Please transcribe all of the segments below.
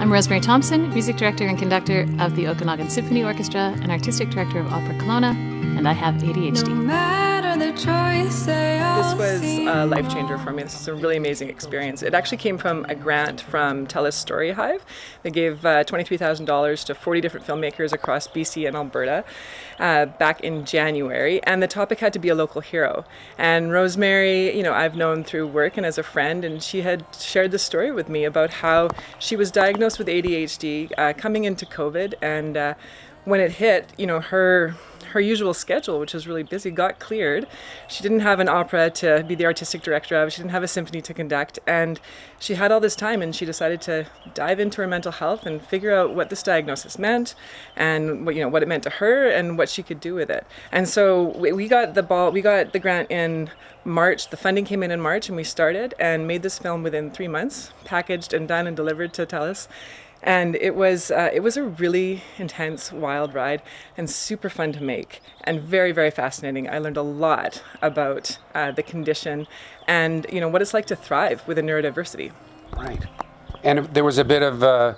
I'm Rosemary Thompson, Music Director and Conductor of the Okanagan Symphony Orchestra and Artistic Director of Opera Kelowna, and I have ADHD. No matter the choice this was a life changer for me. This is a really amazing experience. It actually came from a grant from TELUS Story Hive. They gave $23,000 to 40 different filmmakers across BC and Alberta back in January, and the topic had to be a local hero. And Rosemary, I've known through work and as a friend, and she had shared this story with me about how she was diagnosed with ADHD coming into COVID, and when it hit, her usual schedule, which was really busy, got cleared. She didn't have an opera to be the artistic director of. She didn't have a symphony to conduct. And she had all this time, and she decided to dive into her mental health and figure out what this diagnosis meant and what it meant to her and what she could do with it. And so we got the grant in March. The funding came in March, and we started and made this film within 3 months, packaged and done and delivered to TELUS. And it was a really intense, wild ride and super fun to make and very, very fascinating. I learned a lot about the condition and, what it's like to thrive with a neurodiversity. Right. And there was a bit of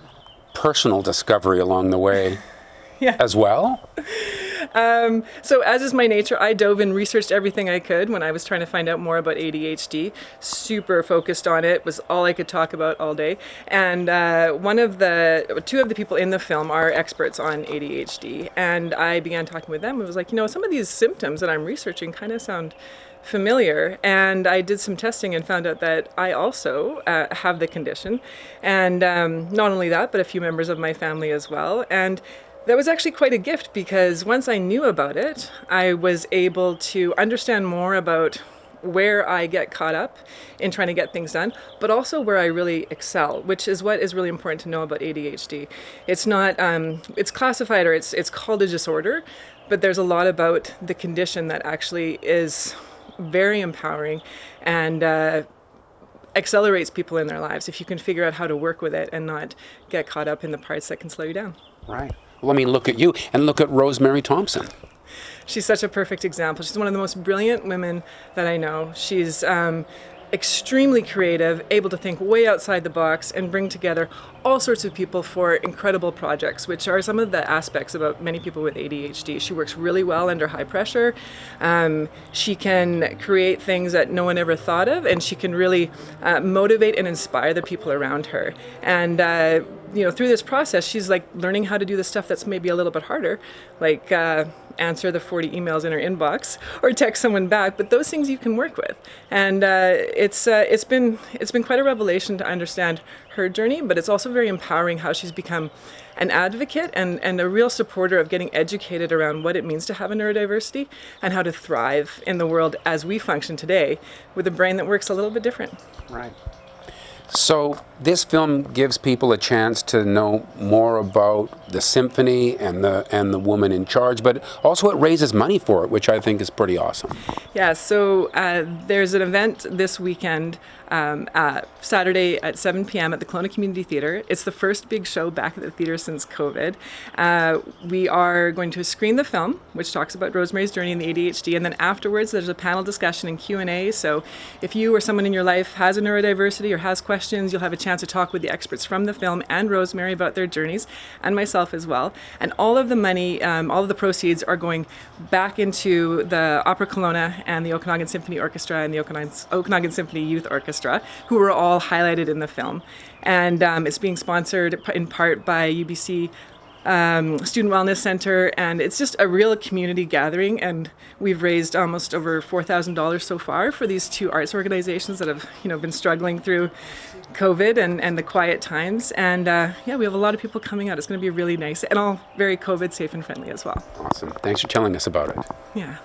personal discovery along the way as well? So as is my nature, I dove and researched everything I could when I was trying to find out more about ADHD. Super focused on it, was all I could talk about all day. And two of the people in the film are experts on ADHD. And I began talking with them. It was like, some of these symptoms that I'm researching kind of sound familiar. And I did some testing and found out that I also have the condition. And not only that, but a few members of my family as well. And that was actually quite a gift, because once I knew about it, I was able to understand more about where I get caught up in trying to get things done, but also where I really excel, which is what is really important to know about ADHD. It's not, it's classified, or it's called a disorder, but there's a lot about the condition that actually is very empowering and accelerates people in their lives if you can figure out how to work with it and not get caught up in the parts that can slow you down. Right. Let me look at you and look at Rosemary Thompson. She's such a perfect example. She's one of the most brilliant women that I know. She's extremely creative, able to think way outside the box and bring together all sorts of people for incredible projects, which are some of the aspects about many people with ADHD. She works really well under high pressure. She can create things that no one ever thought of, and she can really motivate and inspire the people around her. And through this process, she's like learning how to do the stuff that's maybe a little bit harder, like answer the 40 emails in her inbox or text someone back, but those things you can work with. And it's been quite a revelation to understand her journey, but it's also very empowering how she's become an advocate and a real supporter of getting educated around what it means to have a neurodiversity and how to thrive in the world as we function today with a brain that works a little bit different. Right. So this film gives people a chance to know more about the symphony and the woman in charge, but also it raises money for it, which I think is pretty awesome. Yeah, so there's an event this weekend, Saturday at 7 p.m. at the Kelowna Community Theatre. It's the first big show back at the theatre since COVID. We are going to screen the film, which talks about Rosemary's journey in the ADHD, and then afterwards there's a panel discussion and Q&A. So if you or someone in your life has a neurodiversity or has questions, you'll have a chance to talk with the experts from the film and Rosemary about their journeys, and myself as well. And all of the money, all of the proceeds are going back into the Opera Kelowna and the Okanagan Symphony Orchestra and the Okanagan Symphony Youth Orchestra, who were all highlighted in the film. And it's being sponsored in part by UBC Student Wellness Center, and it's just a real community gathering, and we've raised almost over $4,000 so far for these two arts organizations that have been struggling through COVID and the quiet times. And we have a lot of people coming out. It's going to be really nice and all very COVID safe and friendly as well. Awesome. Thanks for telling us about it. Yeah.